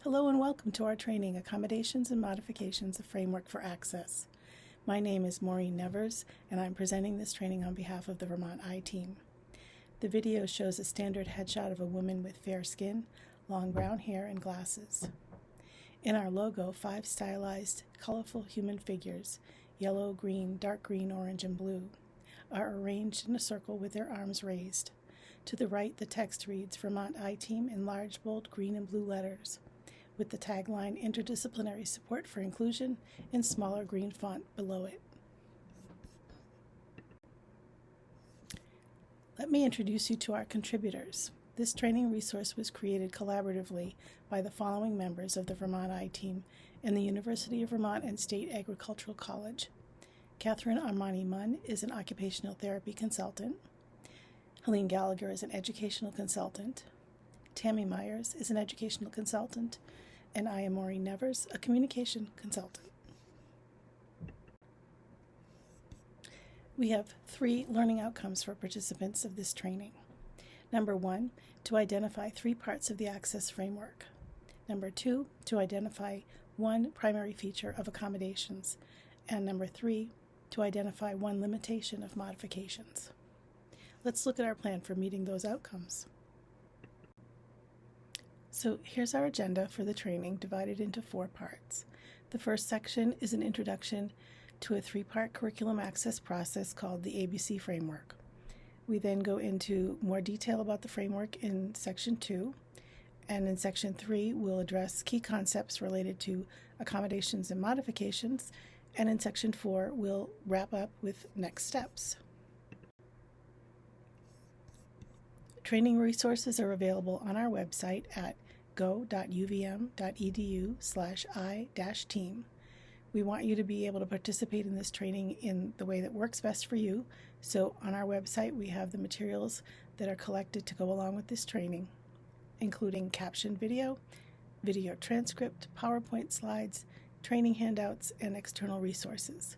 Hello and welcome to our training, Accommodations and Modifications, a Framework for Access. My name is Maureen Nevers, and I'm presenting this training on behalf of the Vermont I-Team. The video shows a standard headshot of a woman with fair skin, long brown hair, and glasses. In our logo, 5 stylized, colorful human figures, yellow, green, dark green, orange, and blue, are arranged in a circle with their arms raised. To the right, the text reads, Vermont I-Team in large, bold green and blue letters, with the tagline Interdisciplinary Support for Inclusion in smaller green font below it. Let me introduce you to our contributors. This training resource was created collaboratively by the following members of the Vermont I-Team and the University of Vermont and State Agricultural College. Catherine Armani-Munn is an occupational therapy consultant. Helene Gallagher is an educational consultant. Tammy Myers is an educational consultant, and I am Maureen Nevers, a communication consultant. We have 3 learning outcomes for participants of this training. Number 1, to identify 3 parts of the Access Framework. Number 2, to identify 1 primary feature of accommodations. And number 3, to identify 1 limitation of modifications. Let's look at our plan for meeting those outcomes. So here's our agenda for the training, divided into 4 parts. The first section is an introduction to a 3-part curriculum access process called the ABC Framework. We then go into more detail about the framework in Section 2, and in Section 3 we'll address key concepts related to accommodations and modifications, and in Section 4 we'll wrap up with next steps. Training resources are available on our website at go.uvm.edu/i-team. We want you to be able to participate in this training in the way that works best for you. So on our website, we have the materials that are collected to go along with this training, including captioned video, video transcript, PowerPoint slides, training handouts, and external resources.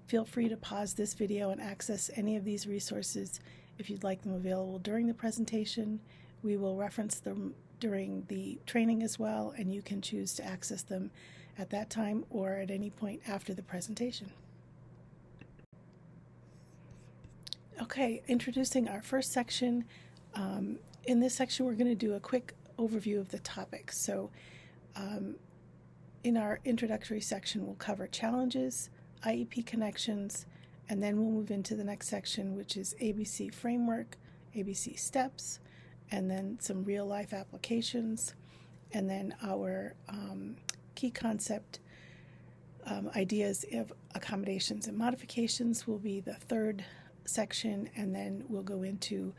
Feel free to pause this video and access any of these resources if you'd like them available during the presentation. We will reference them during the training as well, and you can choose to access them at that time or at any point after the presentation. Okay, introducing our first section. In this section, we're going to do a quick overview of the topic. So in our introductory section, we'll cover challenges, IEP connections, and then we'll move into the next section, which is ABC Framework, ABC Steps, and then some real-life applications, and then our key concept ideas of accommodations and modifications will be the third section, and then we'll go into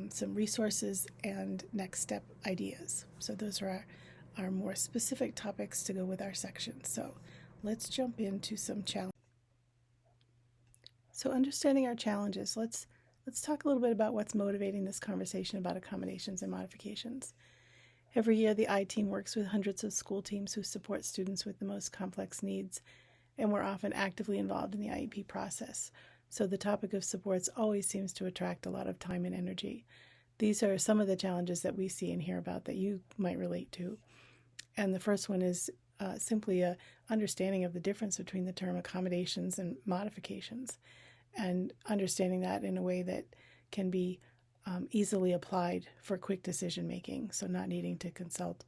some resources and next step ideas. So those are our more specific topics to go with our section. So let's jump into some challenges. So understanding our challenges, let's talk a little bit about what's motivating this conversation about accommodations and modifications. Every year, the I-Team works with hundreds of school teams who support students with the most complex needs, and we're often actively involved in the IEP process. So the topic of supports always seems to attract a lot of time and energy. These are some of the challenges that we see and hear about that you might relate to. And the first one is simply a understanding of the difference between the term accommodations and modifications, and understanding that in a way that can be easily applied for quick decision making. So not needing to consult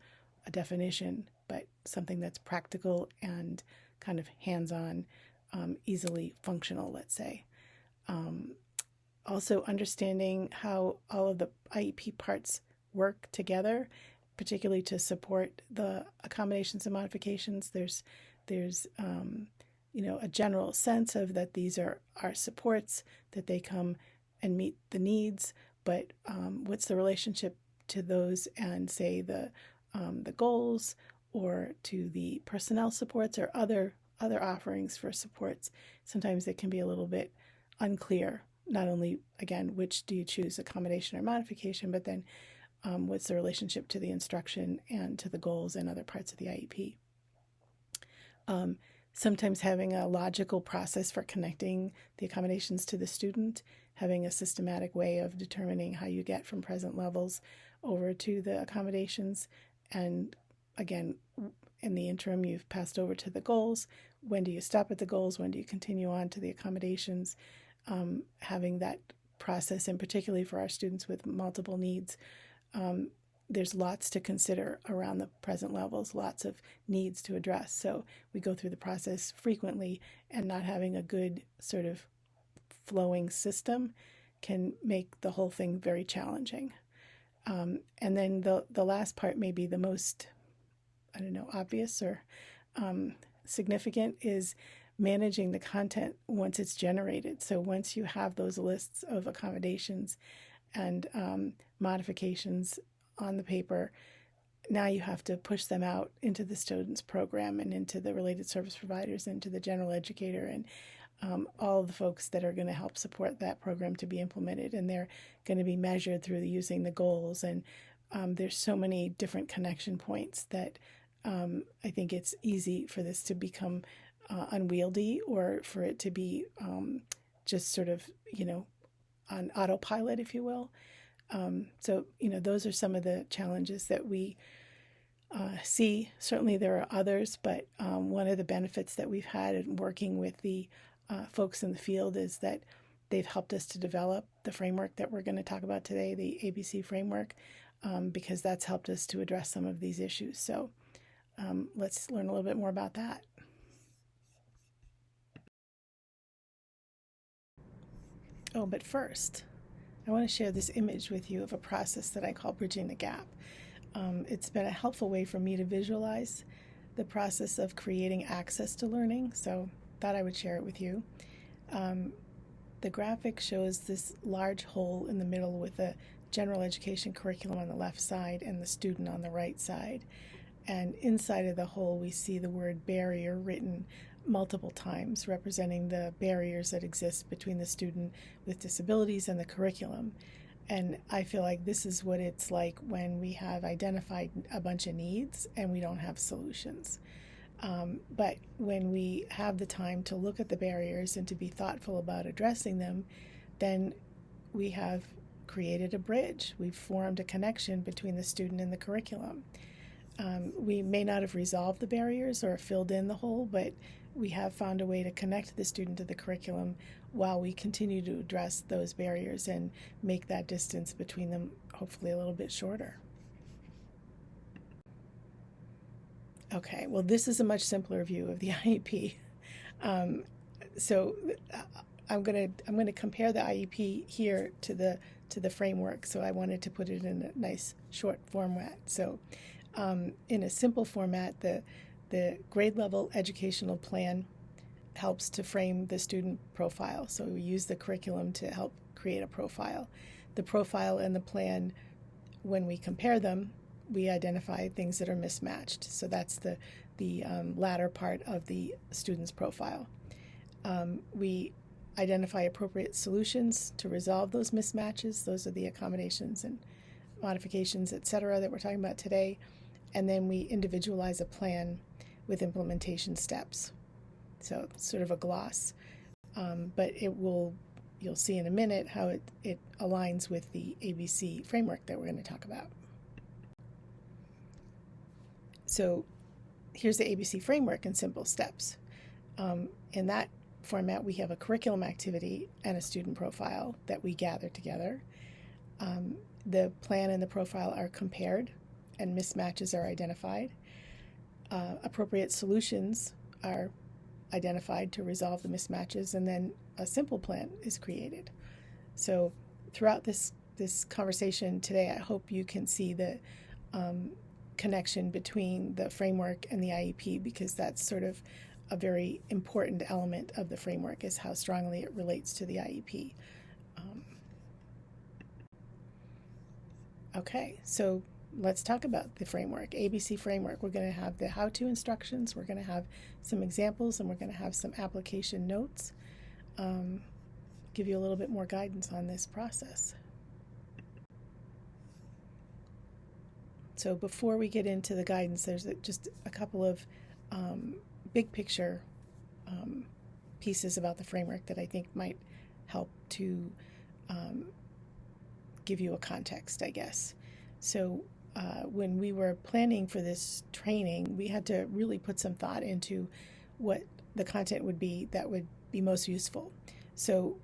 a definition, but something that's practical and kind of hands-on, easily functional, let's say. Also understanding how all of the IEP parts work together, particularly to support the accommodations and modifications. There's a general sense of that these are our supports, that they come and meet the needs, but what's the relationship to those and, say, the goals, or to the personnel supports or other offerings for supports? Sometimes it can be a little bit unclear, not only, again, which do you choose, accommodation or modification, but then what's the relationship to the instruction and to the goals and other parts of the IEP. Sometimes having a logical process for connecting the accommodations to the student, having a systematic way of determining how you get from present levels over to the accommodations, and again, in the interim, you've passed over to the goals. When do you stop at the goals? When do you continue on to the accommodations? Having that process, and particularly for our students with multiple needs, there's lots to consider around the present levels, lots of needs to address. So we go through the process frequently, and not having a good sort of flowing system can make the whole thing very challenging. And then the last part may be the most, I don't know, obvious or significant, is managing the content once it's generated. So once you have those lists of accommodations and modifications on the paper, now you have to push them out into the student's program and into the related service providers, into the general educator, and all of the folks that are going to help support that program to be implemented. And they're going to be measured through using the goals. And there's so many different connection points that I think it's easy for this to become unwieldy, or for it to be just sort of, on autopilot, if you will. So, those are some of the challenges that we see. Certainly there are others, but one of the benefits that we've had in working with the folks in the field is that they've helped us to develop the framework that we're going to talk about today, the ABC framework, because that's helped us to address some of these issues. So let's learn a little bit more about that. Oh, but first, I want to share this image with you of a process that I call bridging the gap. It's been a helpful way for me to visualize the process of creating access to learning, so thought I would share it with you. The graphic shows this large hole in the middle with a general education curriculum on the left side and the student on the right side. And inside of the hole, we see the word barrier written multiple times, representing the barriers that exist between the student with disabilities and the curriculum. And I feel like this is what it's like when we have identified a bunch of needs and we don't have solutions. But when we have the time to look at the barriers and to be thoughtful about addressing them, then we have created a bridge. We've formed a connection between the student and the curriculum. We may not have resolved the barriers or filled in the hole, but we have found a way to connect the student to the curriculum while we continue to address those barriers and make that distance between them hopefully a little bit shorter. Okay, well, this is a much simpler view of the IEP. So I'm gonna compare the IEP here to the framework. So I wanted to put it in a nice short format. So in a simple format, the grade level educational plan helps to frame the student profile. So we use the curriculum to help create a profile. The profile and the plan, when we compare them, we identify things that are mismatched. So that's the latter part of the student's profile. We identify appropriate solutions to resolve those mismatches. Those are the accommodations and modifications, et cetera, that we're talking about today. And then we individualize a plan with implementation steps. So it's sort of a gloss, but you'll see in a minute how it aligns with the ABC framework that we're going to talk about. So here's the ABC framework in simple steps. In that format, we have a curriculum activity and a student profile that we gather together. The plan and the profile are compared and mismatches are identified. Appropriate solutions are identified to resolve the mismatches, and then a simple plan is created. So throughout this conversation today, I hope you can see the connection between the framework and the IEP, because that's sort of a very important element of the framework, is how strongly it relates to the IEP. Okay, so let's talk about the framework, ABC framework. We're going to have the how-to instructions, we're going to have some examples, and we're going to have some application notes. Give you a little bit more guidance on this process. So before we get into the guidance, there's just a couple of big picture pieces about the framework that I think might help to give you a context, I guess. So when we were planning for this training, we had to really put some thought into what the content would be that would be most useful. So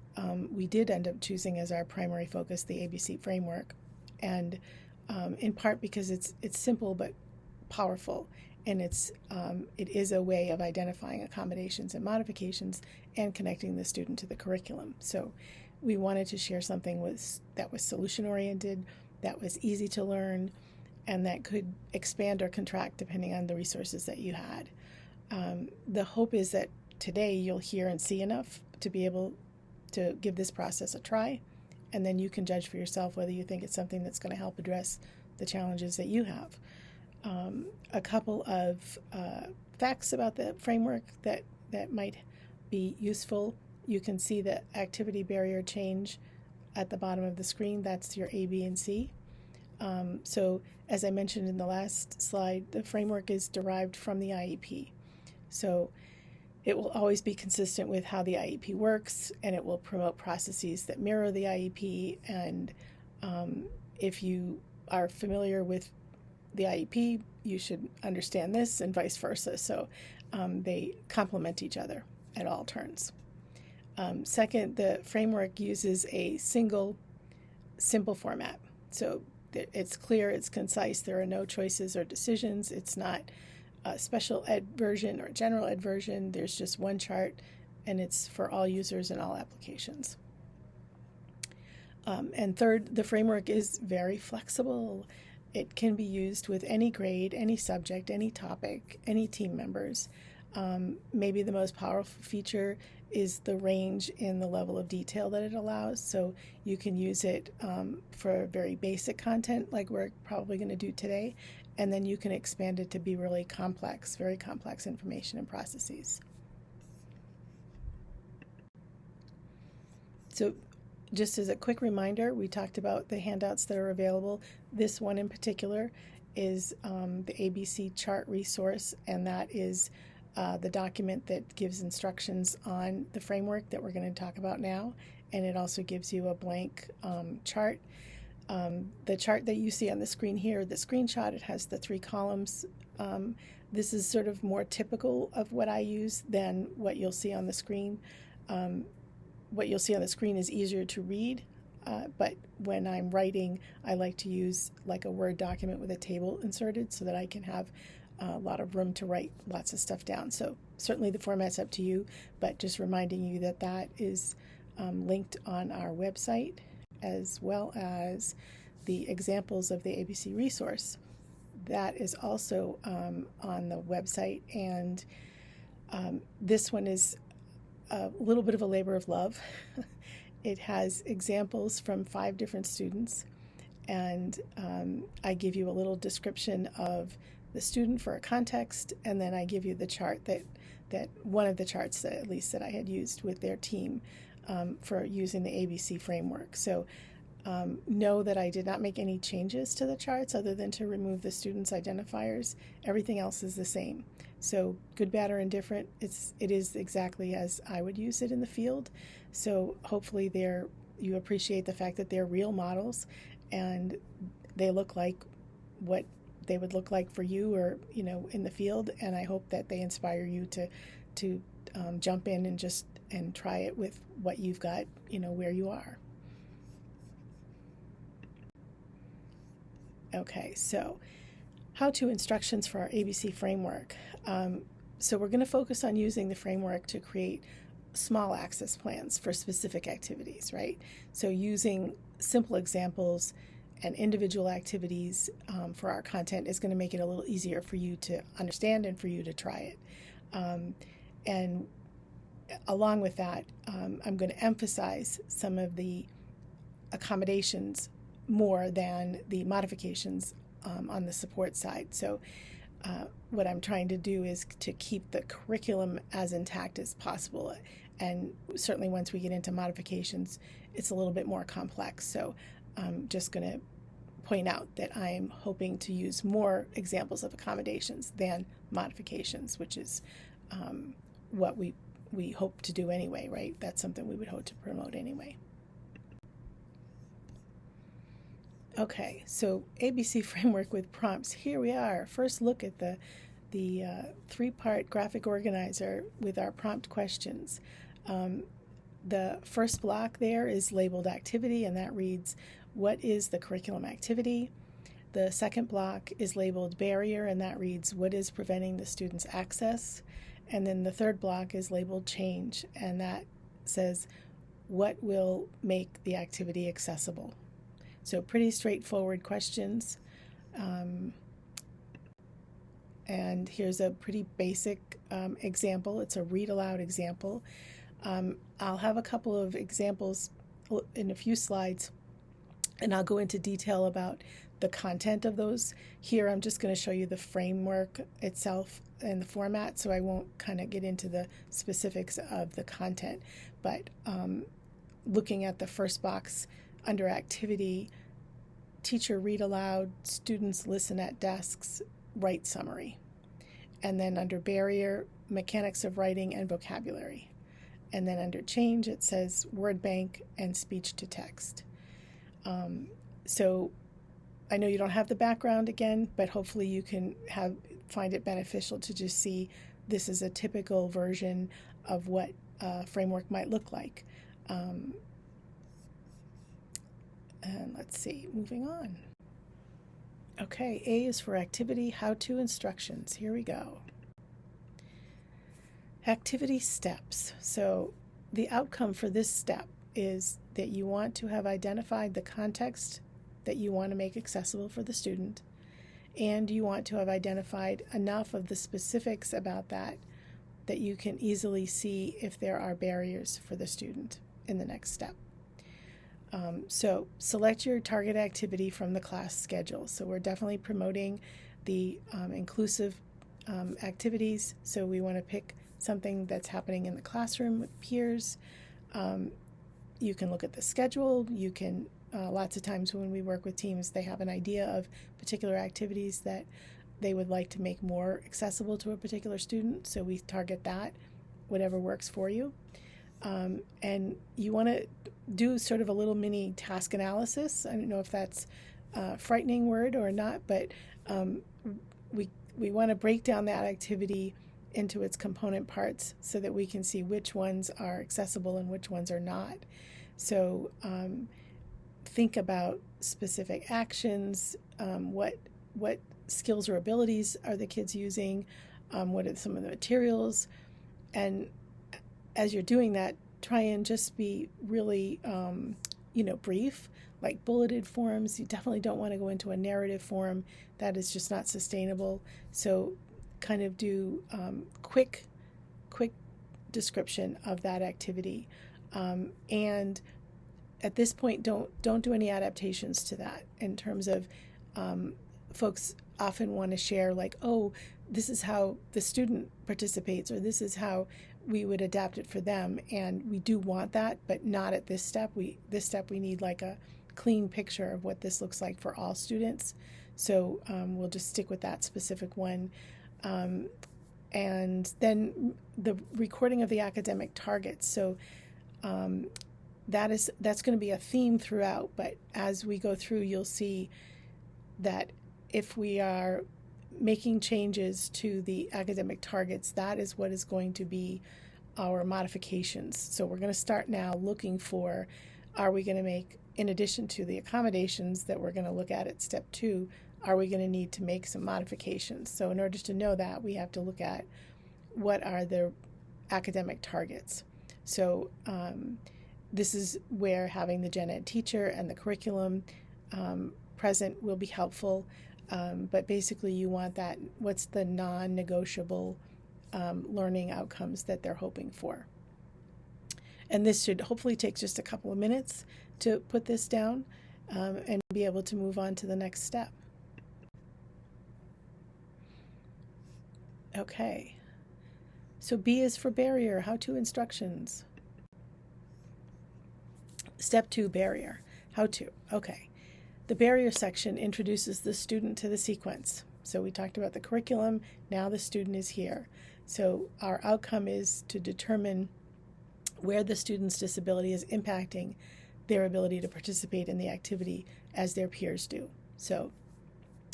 we did end up choosing as our primary focus the ABC framework, and in part because it's simple but powerful, and it is a way of identifying accommodations and modifications and connecting the student to the curriculum. So we wanted to share something that was solution oriented, that was easy to learn, and that could expand or contract depending on the resources that you had. The hope is that today you'll hear and see enough to be able to give this process a try, and then you can judge for yourself whether you think it's something that's going to help address the challenges that you have. A couple of facts about the framework that might be useful. You can see the activity barrier change at the bottom of the screen. That's your A, B, and C. So as I mentioned in the last slide, the framework is derived from the IEP. So it will always be consistent with how the IEP works, and it will promote processes that mirror the IEP. And if you are familiar with the IEP, you should understand this, and vice versa. So they complement each other at all turns. Second, the framework uses a single, simple format. So it's clear, it's concise, there are no choices or decisions. It's not a special ed version or general ed version. There's just one chart, and it's for all users and all applications. And third, the framework is very flexible. It can be used with any grade, any subject, any topic, any team members. Maybe the most powerful feature is the range in the level of detail that it allows. So you can use it for very basic content like we're probably going to do today, and then you can expand it to be really complex, very complex information and processes. So just as a quick reminder, we talked about the handouts that are available. This one in particular is the ABC chart resource, and that is the document that gives instructions on the framework that we're going to talk about now, and it also gives you a blank chart. The chart that you see on the screen here, the screenshot, it has the 3 columns. This is sort of more typical of what I use than what you'll see on the screen. What you'll see on the screen is easier to read, but when I'm writing, I like to use like a Word document with a table inserted so that I can have a lot of room to write lots of stuff down. So certainly the format's up to you, but just reminding you that that is linked on our website, as well as the examples of the ABC resource. That is also on the website, and this one is a little bit of a labor of love. It has examples from 5 different students, and I give you a little description of the student for a context, and then I give you the chart that one of the charts that at least that I had used with their team for using the ABC framework. So know that I did not make any changes to the charts other than to remove the students' identifiers. Everything else is the same. So good, bad, or indifferent, it is exactly as I would use it in the field. So hopefully you appreciate the fact that they're real models, and they look like what they would look like for you or in the field. And I hope that they inspire you to jump in and try it with what you've got, where you are. Okay, so how-to instructions for our ABC framework. So we're going to focus on using the framework to create small access plans for specific activities, right? So using simple examples and individual activities for our content is going to make it a little easier for you to understand and for you to try it. And along with that, I'm going to emphasize some of the accommodations more than the modifications on the support side. So what I'm trying to do is to keep the curriculum as intact as possible. And certainly once we get into modifications, it's a little bit more complex. So I'm just going to point out that I'm hoping to use more examples of accommodations than modifications, which is what we hope to do anyway, right? That's something we would hope to promote anyway. Okay, so ABC framework with prompts. Here we are. First look at the three-part graphic organizer with our prompt questions. The first block there is labeled activity, and that reads, what is the curriculum activity? The second block is labeled barrier, and that reads, what is preventing the student's access? And then the third block is labeled change, and that says, what will make the activity accessible? So pretty straightforward questions. And here's a pretty basic example. It's a read aloud example. I'll have a couple of examples in a few slides, and I'll go into detail about the content of those. Here I'm just going to show you the framework itself and the format, so I won't kind of get into the specifics of the content. But looking at the first box under activity, teacher read aloud, students listen at desks, write summary. And then under barrier, mechanics of writing and vocabulary. And then under change, it says word bank and speech to text. So I know you don't have the background again, but hopefully you can find it beneficial to just see this is a typical version of what a framework might look like. And let's see, moving on. Okay, A is for activity, how-to instructions. Here we go. Activity steps. So the outcome for this step is that you want to have identified the context that you want to make accessible for the student, and you want to have identified enough of the specifics about that you can easily see if there are barriers for the student in the next step. So select your target activity from the class schedule. So we're definitely promoting the inclusive activities. So we want to pick something that's happening in the classroom with peers. You can look at the schedule. You can, lots of times when we work with teams, they have an idea of particular activities that they would like to make more accessible to a particular student. So we target that, whatever works for you. And you want to do sort of a little mini task analysis. I don't know if that's a frightening word or not, but we want to break down that activity into its component parts so that we can see which ones are accessible and which ones are not. So think about specific actions, what skills or abilities are the kids using, what are some of the materials, and as you're doing that, try and just be really, brief, like bulleted forms. You definitely don't want to go into a narrative form. That is just not sustainable. So kind of do quick description of that activity. And at this point, don't do any adaptations to that in terms of folks often want to share like, oh, this is how the student participates, or this is how we would adapt it for them. And we do want that, but not at this step. We need like a clean picture of what this looks like for all students. So we'll just stick with that specific one. And then the recording of the academic targets. So that's going to be a theme throughout, but as we go through, you'll see that if we are making changes to the academic targets, that is what is going to be our modifications. So we're going to start now looking for, are we going to make, in addition to the accommodations that we're going to look at step 2, are we going to need to make some modifications? So in order to know that, we have to look at what are the academic targets. So this is where having the gen ed teacher and the curriculum present will be helpful. But basically you want that, what's the non-negotiable learning outcomes that they're hoping for. And this should hopefully take just a couple of minutes to put this down and be able to move on to the next step. Okay, so B is for barrier, how-to instructions. Step 2, barrier, how-to, okay. The barrier section introduces the student to the sequence. So we talked about the curriculum, now the student is here. So our outcome is to determine where the student's disability is impacting their ability to participate in the activity as their peers do. So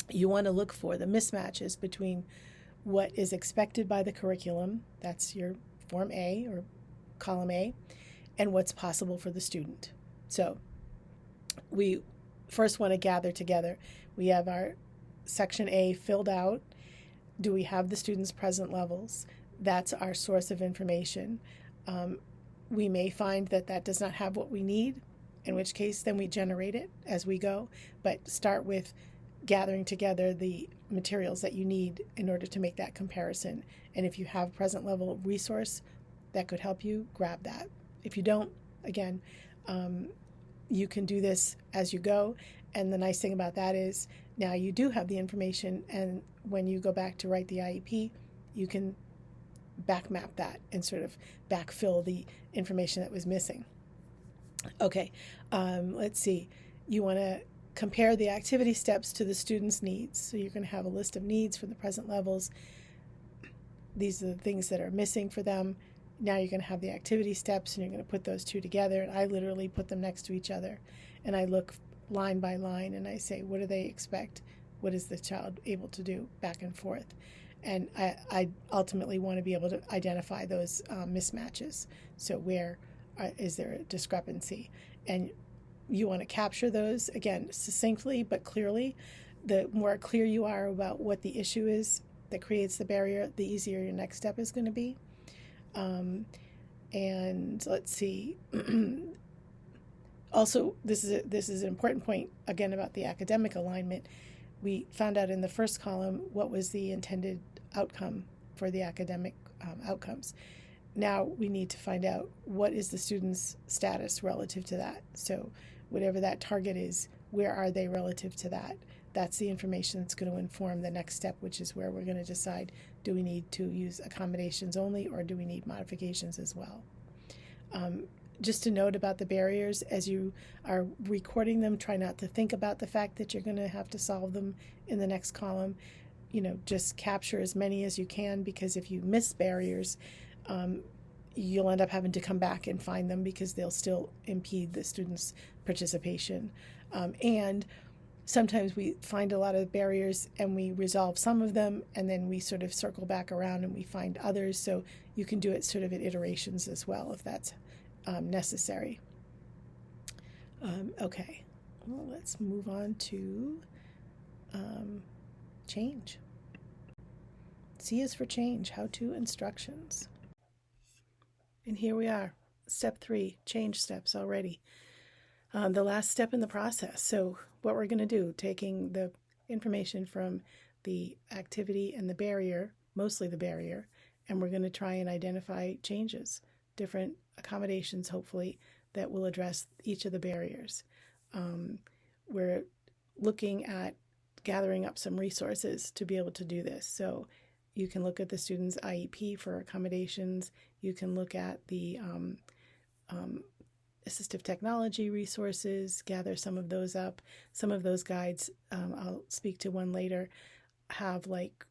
you want to look for the mismatches between what is expected by the curriculum, that's your Form A or column A, and what's possible for the student. So we first want to gather together. We have our section A filled out. Do we have the students' present levels? That's our source of information. We may find that that does not have what we need, in which case then we generate it as we go, but start with gathering together the materials that you need in order to make that comparison. And if you have present level resource that could help you, grab that. If you don't, again, you can do this as you go. And the nice thing about that is now you do have the information, and when you go back to write the IEP, you can back map that and sort of backfill the information that was missing. Okay, let's see. You want to compare the activity steps to the student's needs. So you're going to have a list of needs for the present levels. These are the things that are missing for them. Now you're going to have the activity steps, and you're going to put those two together. And I literally put them next to each other, and I look line by line, and I say, what do they expect? What is the child able to do? Back and forth. And I ultimately want to be able to identify those mismatches. So where is there a discrepancy? And you want to capture those, again, succinctly but clearly. The more clear you are about what the issue is that creates the barrier, the easier your next step is going to be. And let's see. Also, this is an important point, again, about the academic alignment. We found out in the first column what was the intended outcome for the academic outcomes. Now we need to find out what is the student's status relative to that. So whatever that target is, where are they relative to that? That's the information that's going to inform the next step, which is where we're going to decide, do we need to use accommodations only, or do we need modifications as well? Just a note about the barriers, as you are recording them, try not to think about the fact that you're going to have to solve them in the next column. Just capture as many as you can, because if you miss barriers, you'll end up having to come back and find them because they'll still impede the students' participation. And sometimes we find a lot of barriers and we resolve some of them, and then we sort of circle back around and we find others. So you can do it sort of at iterations as well if that's necessary. Okay, well, let's move on to change. C is for change, how-to instructions. And here we are, step 3, change steps already. The last step in the process. So what we're going to do, taking the information from the activity and the barrier, mostly the barrier, and we're going to try and identify changes, different accommodations, hopefully, that will address each of the barriers. We're looking at gathering up some resources to be able to do this. So you can look at the student's IEP for accommodations. You can look at the assistive technology resources, gather some of those up. Some of those guides, I'll speak to one later, have like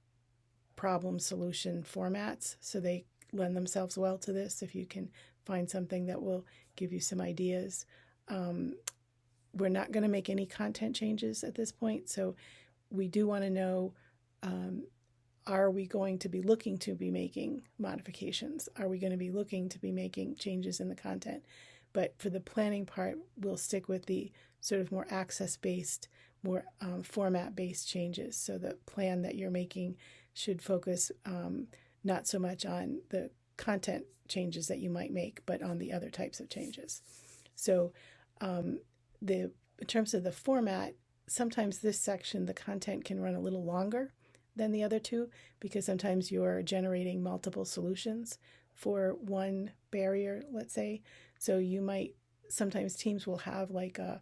problem solution formats, so they lend themselves well to this if you can find something that will give you some ideas. We're not going to make any content changes at this point, so we do want to know, are we going to be looking to be making modifications? Are we going to be looking to be making changes in the content? But for the planning part, we'll stick with the sort of more access-based, more format-based changes. So the plan that you're making should focus not so much on the content changes that you might make, but on the other types of changes. So in terms of the format, sometimes this section, the content can run a little longer than the other two, because sometimes you're generating multiple solutions for one barrier, let's say. So you might, sometimes teams will have like a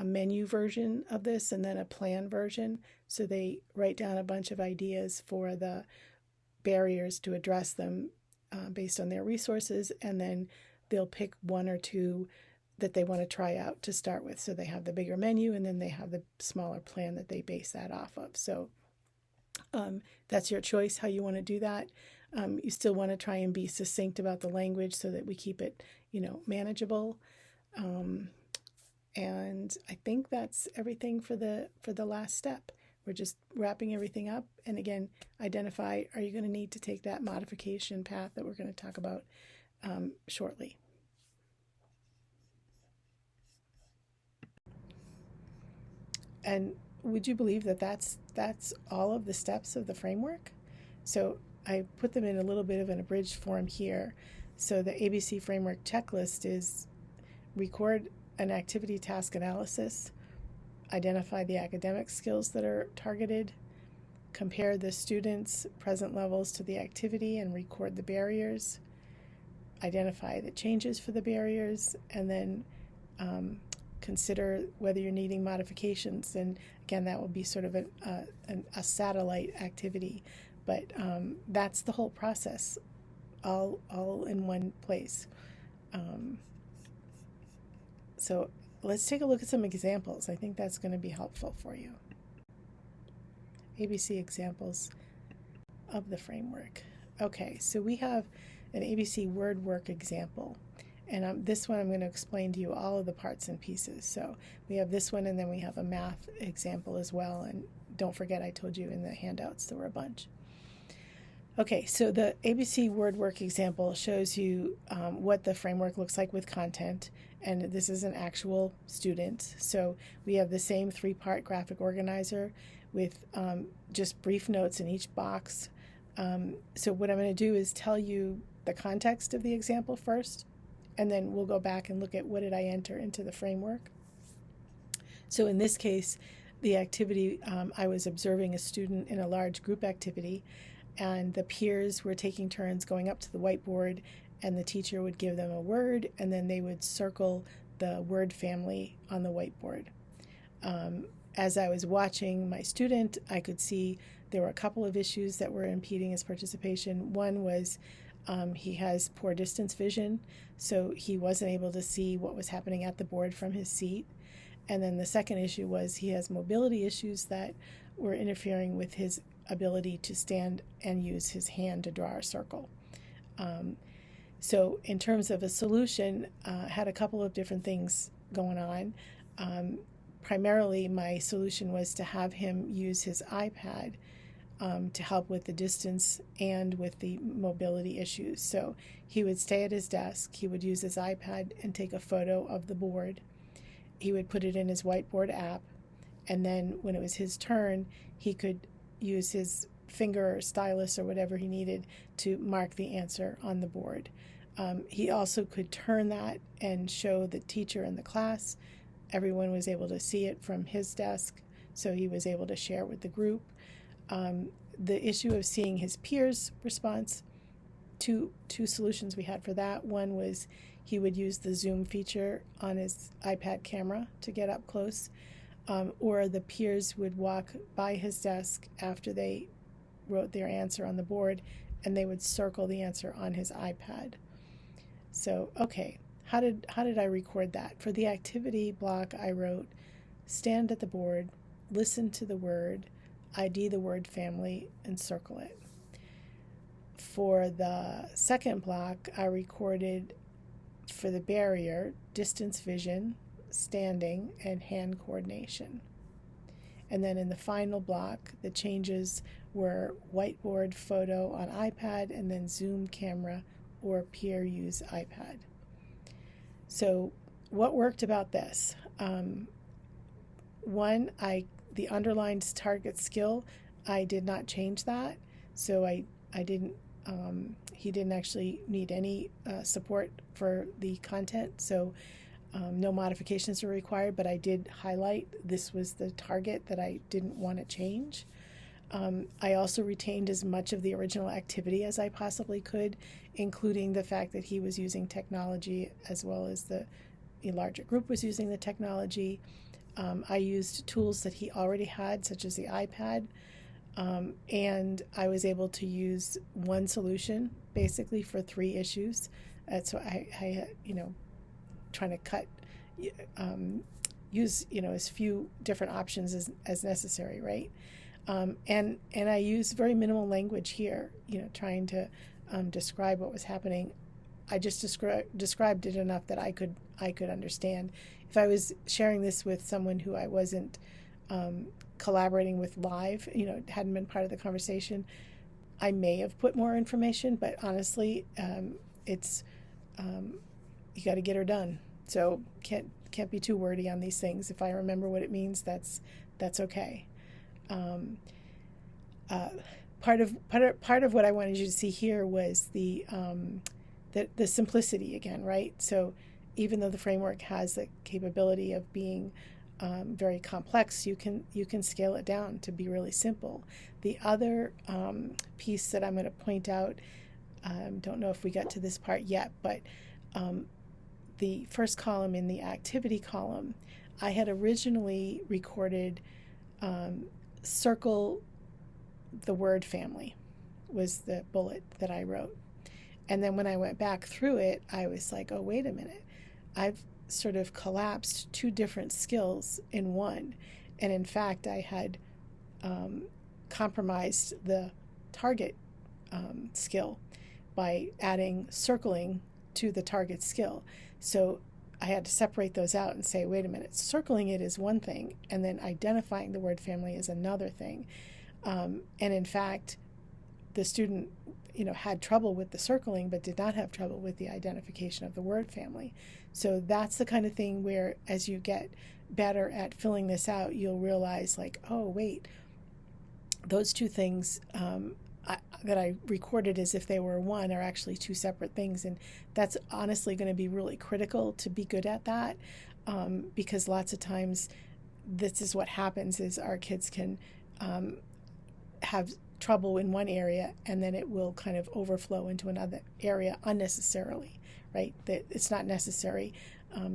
menu version of this and then a plan version. So they write down a bunch of ideas for the barriers to address them based on their resources, and then they'll pick one or two that they want to try out to start with. So they have the bigger menu, and then they have the smaller plan that they base that off of. So that's your choice how you want to do that. You still want to try and be succinct about the language so that we keep it, manageable. And I think that's everything for the last step. We're just wrapping everything up. And again, identify, are you going to need to take that modification path that we're going to talk about shortly. And would you believe that that's all of the steps of the framework? So I put them in a little bit of an abridged form here. So the ABC framework checklist is record an activity task analysis, identify the academic skills that are targeted, compare the students' present levels to the activity and record the barriers, identify the changes for the barriers, and then consider whether you're needing modifications. And again, that will be sort of a satellite activity, but that's the whole process, all in one place. So let's take a look at some examples. I think that's going to be helpful for you. ABC examples of the framework. Okay, so we have an ABC word work example. And this one I'm going to explain to you all of the parts and pieces. So we have this one, and then we have a math example as well. And don't forget, I told you in the handouts there were a bunch. Okay, so the ABC word work example shows you what the framework looks like with content. And this is an actual student. So we have the same 3-part graphic organizer with just brief notes in each box. So what I'm going to do is tell you the context of the example first, and then we'll go back and look at what did I enter into the framework. So in this case, the activity, I was observing a student in a large group activity, and the peers were taking turns going up to the whiteboard, and the teacher would give them a word, and then they would circle the word family on the whiteboard. As I was watching my student, I could see there were a couple of issues that were impeding his participation. One was he has poor distance vision, so he wasn't able to see what was happening at the board from his seat. And then the second issue was he has mobility issues that were interfering with his ability to stand and use his hand to draw a circle. So in terms of a solution, had a couple of different things going on. Primarily, my solution was to have him use his iPad to help with the distance and with the mobility issues. So he would stay at his desk, he would use his iPad and take a photo of the board. He would put it in his whiteboard app, and then when it was his turn, he could use his finger or stylus or whatever he needed to mark the answer on the board. He also could turn that and show the teacher in the class. Everyone was able to see it from his desk, so he was able to share with the group. The issue of seeing his peers' response, two solutions we had for that. One was he would use the zoom feature on his iPad camera to get up close, or the peers would walk by his desk after they wrote their answer on the board, and they would circle the answer on his iPad. So, okay, how did I record that? For the activity block, I wrote, stand at the board, listen to the word, ID the word family, and circle it. For the second block, I recorded for the barrier, distance vision, standing, and hand coordination. And then in the final block, the changes were whiteboard photo on iPad, and then Zoom camera or peer use iPad. So what worked about this? One, the underlined target skill, I did not change that. So I didn't, he didn't actually need any support for the content. So no modifications were required, but I did highlight this was the target that I didn't want to change. I also retained as much of the original activity as I possibly could, including the fact that he was using technology as well as the larger group was using the technology. I used tools that he already had, such as the iPad, and I was able to use one solution basically for 3 issues. So I trying to cut, use as few different options as necessary, right? And I use very minimal language here, trying to describe what was happening. I just described it enough that I could understand. if I was sharing this with someone who I wasn't collaborating with live, hadn't been part of the conversation, I may have put more information, but honestly, it's you got to get her done. So can't be too wordy on these things. If I remember what it means, that's okay. Part of what I wanted you to see here was the simplicity again, right? So even though the framework has the capability of being very complex, you can scale it down to be really simple. The other piece that I'm going to point out, don't know if we got to this part yet, but the first column in the activity column, I had originally recorded circle the word family was the bullet that I wrote. And then when I went back through it, I was like, oh, wait a minute. I've sort of collapsed two different skills in one. And in fact, I had compromised the target skill by adding circling to the target skill. So I had to separate those out and say, wait a minute, circling it is one thing, and then identifying the word family is another thing. And in fact, the student, had trouble with the circling, but did not have trouble with the identification of the word family. So that's the kind of thing where, as you get better at filling this out, you'll realize, like, oh, wait, those two things that I recorded as if they were one are actually two separate things. And that's honestly going to be really critical to be good at that, because lots of times this is what happens is our kids can have trouble in one area, and then it will kind of overflow into another area unnecessarily, right? That it's not necessary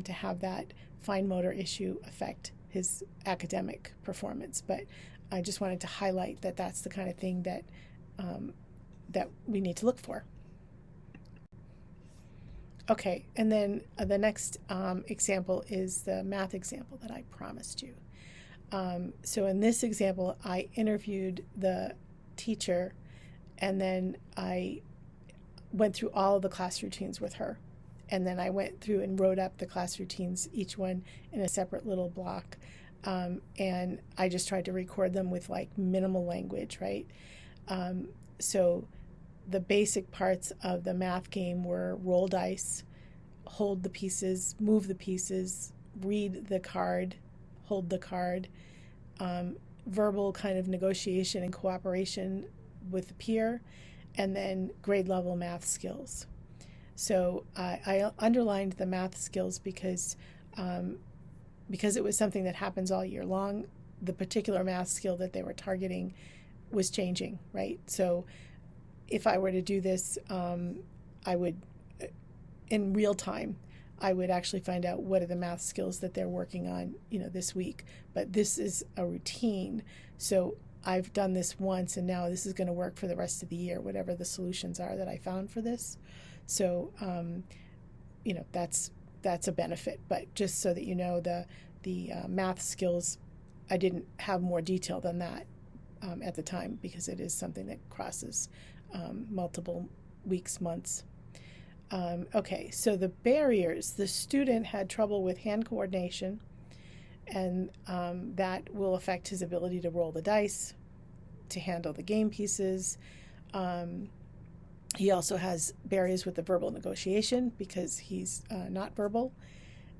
to have that fine motor issue affect his academic performance. But I just wanted to highlight that that's the kind of thing that that we need to look for. Okay, and then the next example is the math example that I promised you. So in this example, I interviewed the teacher, and then I went through all of the class routines with her. And then I went through and wrote up the class routines, each one in a separate little block. And I just tried to record them with like minimal language, right? So the basic parts of the math game were roll dice, hold the pieces, move the pieces, read the card, hold the card, verbal kind of negotiation and cooperation with the peer, and then grade level math skills. So I underlined the math skills because it was something that happens all year long. The particular math skill that they were targeting was changing, right? So if I were to do this, I would, in real time, I would actually find out what are the math skills that they're working on, this week. But this is a routine. So I've done this once, and now this is going to work for the rest of the year, whatever the solutions are that I found for this. So, that's a benefit. But just so that you know, the math skills, I didn't have more detail than that at the time, because it is something that crosses multiple weeks, months. Okay, so the barriers. The student had trouble with hand coordination, and that will affect his ability to roll the dice, to handle the game pieces. He also has barriers with the verbal negotiation because he's not verbal.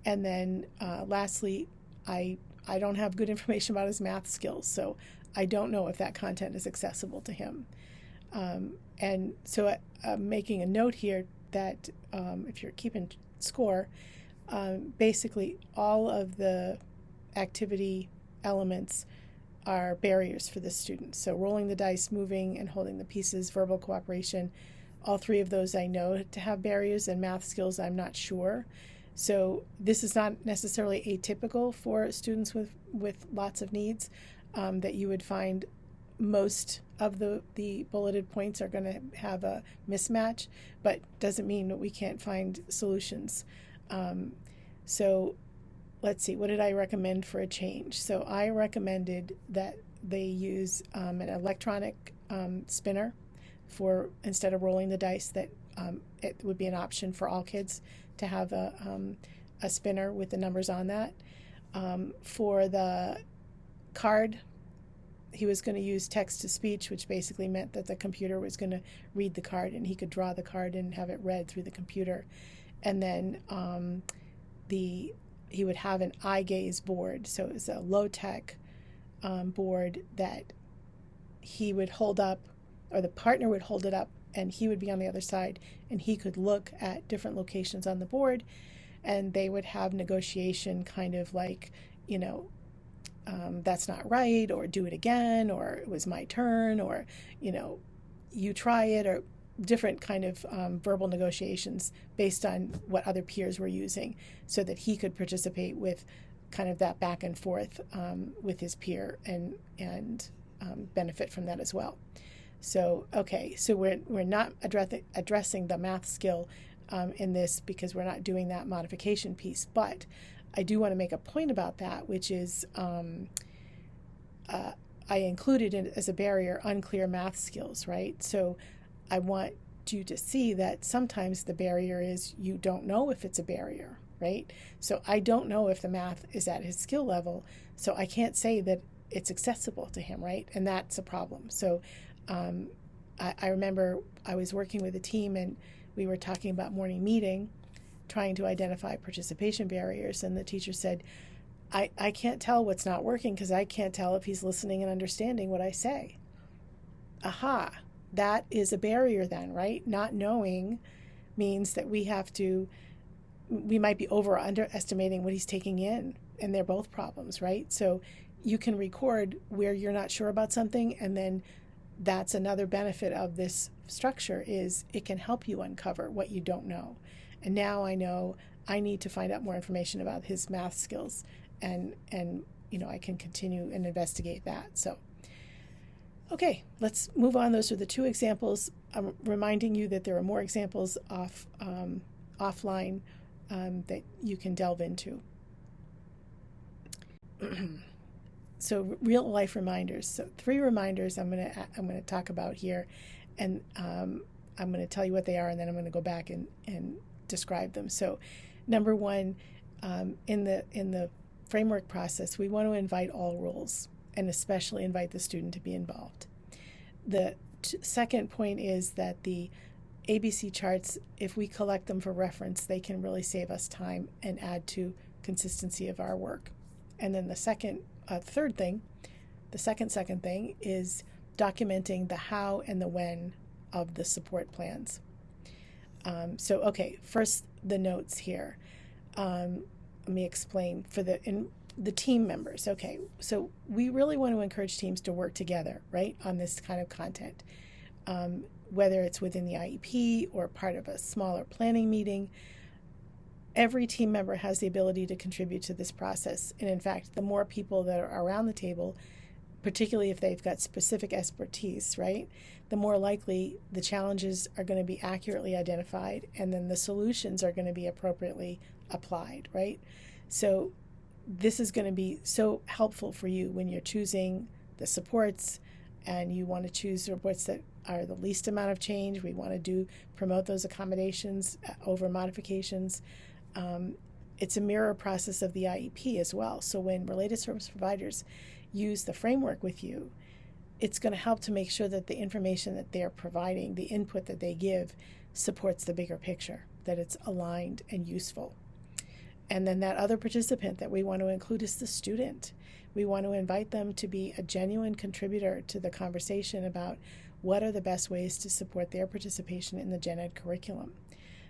And then lastly, I don't have good information about his math skills, so I don't know if that content is accessible to him. And so I'm making a note here that if you're keeping score, basically all of the activity elements are barriers for the student. So rolling the dice, moving and holding the pieces, verbal cooperation, all three of those I know to have barriers, and math skills I'm not sure. So this is not necessarily atypical for students with lots of needs, that you would find most of the bulleted points are going to have a mismatch, but doesn't mean that we can't find solutions. So let's see, what did I recommend for a change? So I recommended that they use an electronic spinner for, instead of rolling the dice, that it would be an option for all kids to have a a spinner with the numbers on that. For the card, he was going to use text to speech, which basically meant that the computer was going to read the card and he could draw the card and have it read through the computer. And then he would have an eye gaze board. So it was a low-tech board that he would hold up, or the partner would hold it up, and he would be on the other side, and he could look at different locations on the board, and they would have negotiation, kind of like, that's not right, or do it again, or it was my turn, or, you try it, or different kind of verbal negotiations based on what other peers were using, so that he could participate with kind of that back and forth with his peer and benefit from that as well. So, okay, so we're not addressing the math skill in this, because we're not doing that modification piece, but I do want to make a point about that, which is I included it as a barrier, unclear math skills, right? So I want you to see that sometimes the barrier is you don't know if it's a barrier, right? So I don't know if the math is at his skill level, so I can't say that it's accessible to him, right? And that's a problem. So I remember I was working with a team, and we were talking about morning meeting, trying to identify participation barriers, and the teacher said, I can't tell what's not working because I can't tell if he's listening and understanding what I say. Aha, that is a barrier then, right? Not knowing means that we might be over or underestimating what he's taking in, and they're both problems, right? So you can record where you're not sure about something, and then that's another benefit of this structure, is it can help you uncover what you don't know. And now I know I need to find out more information about his math skills, and I can continue and investigate that. So, okay, let's move on. Those are the two examples. I'm reminding you that there are more examples offline that you can delve into. So real life reminders. So 3 reminders I'm going to talk about here, and I'm going to tell you what they are, and then I'm going to go back and describe them. So, number 1, in the framework process, we want to invite all roles, and especially invite the student to be involved. The second point is that the ABC charts, if we collect them for reference, they can really save us time and add to consistency of our work. And then the third thing is documenting the how and the when of the support plans. Okay, first the notes here. Let me explain for the team members. Okay, so we really want to encourage teams to work together, right, on this kind of content, whether it's within the IEP or part of a smaller planning meeting. Every team member has the ability to contribute to this process. And in fact, the more people that are around the table, particularly if they've got specific expertise, right, the more likely the challenges are going to be accurately identified, and then the solutions are going to be appropriately applied, right? So this is going to be so helpful for you when you're choosing the supports, and you want to choose supports that are the least amount of change. We want to promote those accommodations over modifications. It's a mirror process of the IEP as well. So when related service providers use the framework with you, it's going to help to make sure that the information that they're providing, the input that they give, supports the bigger picture, that it's aligned and useful. And then that other participant that we want to include is the student. We want to invite them to be a genuine contributor to the conversation about what are the best ways to support their participation in the gen ed curriculum.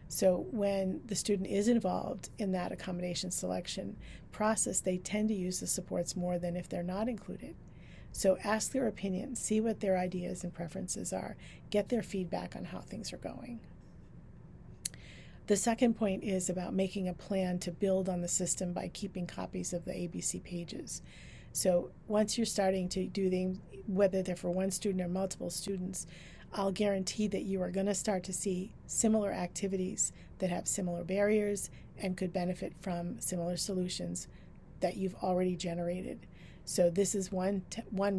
So when the student is involved in that accommodation selection process, they tend to use the supports more than if they're not included. So ask their opinions, see what their ideas and preferences are, get their feedback on how things are going. The second point is about making a plan to build on the system by keeping copies of the ABC pages. So once you're starting to do them, whether they're for one student or multiple students, I'll guarantee that you are going to start to see similar activities that have similar barriers and could benefit from similar solutions that you've already generated. So this is one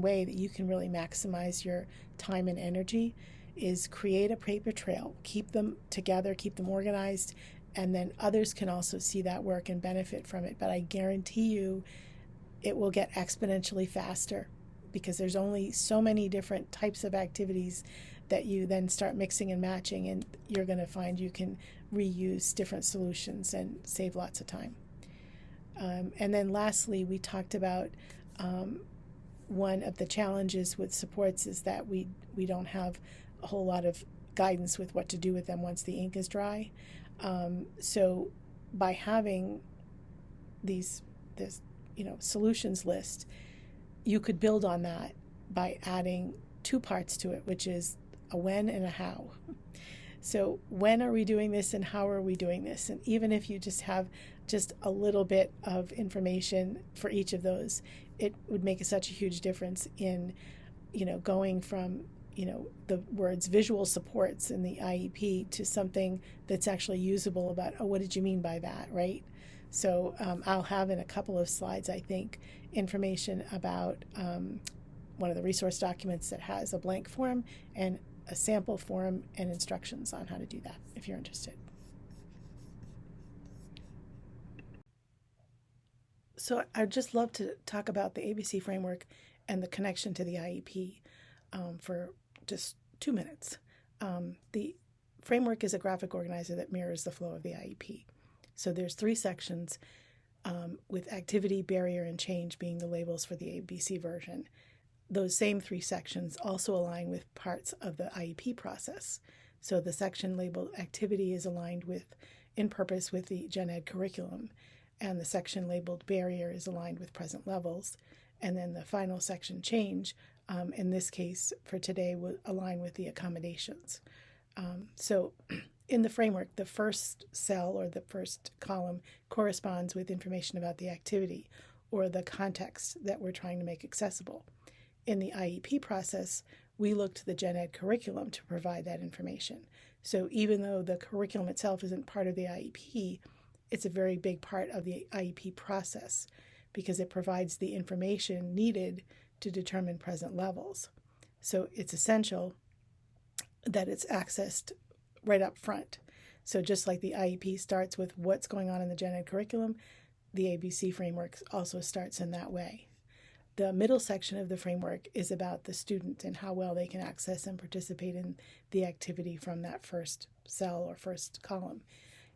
way that you can really maximize your time and energy, is create a paper trail, keep them together, keep them organized, And then others can also see that work and benefit from it. But I guarantee you it will get exponentially faster because there's only so many different types of activities that you then start mixing and matching, and you're going to find you can reuse different solutions and save lots of time. And then lastly, we talked about one of the challenges with supports is that we don't have a whole lot of guidance with what to do with them once the ink is dry. So by having this solutions list, you could build on that by adding two parts to it, which is a when and a how. So when are we doing this and how are we doing this? And even if you just have just a little bit of information for each of those, it would make such a huge difference in, going from, the words visual supports in the IEP to something that's actually usable about, oh, what did you mean by that, right? So I'll have in a couple of slides, I think, information about one of the resource documents that has a blank form and a sample form and instructions on how to do that, if you're interested. So I'd just love to talk about the ABC framework and the connection to the IEP for just 2 minutes. The framework is a graphic organizer that mirrors the flow of the IEP. So there's 3 sections, with activity, barrier, and change being the labels for the ABC version. Those same 3 sections also align with parts of the IEP process. So the section labeled activity is aligned in purpose with the Gen Ed curriculum, and the section labeled barrier is aligned with present levels. And then the final section change, in this case for today, will align with the accommodations. So in the framework, the first cell or the first column corresponds with information about the activity or the context that we're trying to make accessible. In the IEP process, we look to the Gen Ed curriculum to provide that information. So even though the curriculum itself isn't part of the IEP, it's a very big part of the IEP process because it provides the information needed to determine present levels. So it's essential that it's accessed right up front. So just like the IEP starts with what's going on in the Gen Ed curriculum, the ABC framework also starts in that way. The middle section of the framework is about the student and how well they can access and participate in the activity from that first cell or first column.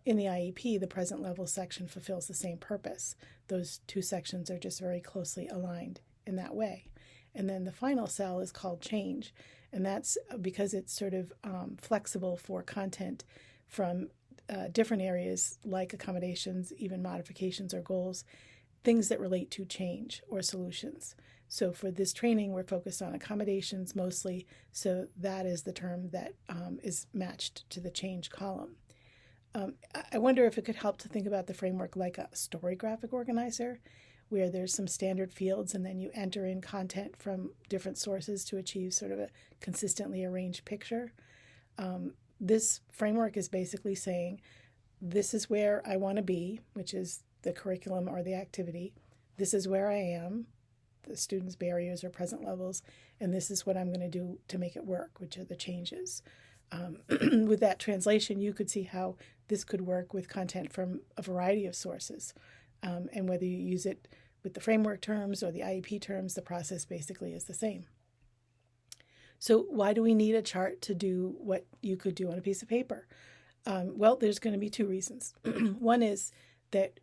In the IEP, the present level section fulfills the same purpose. Those 2 sections are just very closely aligned in that way. And then the final cell is called change, and that's because it's sort of flexible for content from different areas like accommodations, even modifications or goals, things that relate to change or solutions. So for this training, we're focused on accommodations mostly, so that is the term that is matched to the change column. I wonder if it could help to think about the framework like a story graphic organizer, where there's some standard fields and then you enter in content from different sources to achieve sort of a consistently arranged picture. This framework is basically saying, this is where I want to be, which is the curriculum or the activity. This is where I am, the students' barriers or present levels, and this is what I'm going to do to make it work, which are the changes. With that translation, you could see how this could work with content from a variety of sources. And whether you use it with the framework terms or the IEP terms, the process basically is the same. So why do we need a chart to do what you could do on a piece of paper? Well, there's going to be 2 reasons. One is that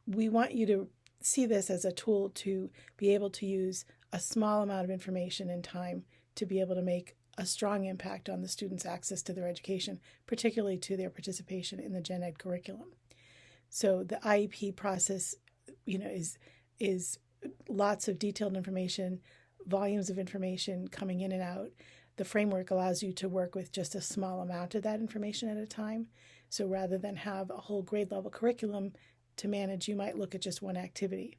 we want you to see this as a tool to be able to use a small amount of information and time to be able to make a strong impact on the students' access to their education, particularly to their participation in the Gen Ed curriculum. So the IEP process, is lots of detailed information, volumes of information coming in and out. The framework allows you to work with just a small amount of that information at a time. So rather than have a whole grade level curriculum to manage, you might look at just one activity.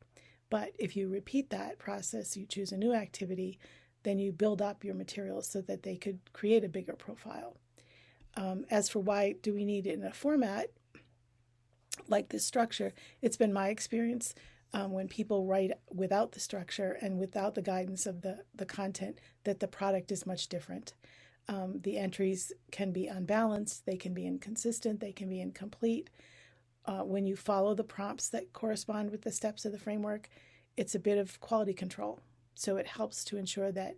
But if you repeat that process, you choose a new activity, then you build up your materials so that they could create a bigger profile. As for why do we need it in a format like this structure, it's been my experience when people write without the structure and without the guidance of the content that the product is much different. The entries can be unbalanced, they can be inconsistent, they can be incomplete. when you follow the prompts that correspond with the steps of the framework, it's a bit of quality control. So it helps to ensure that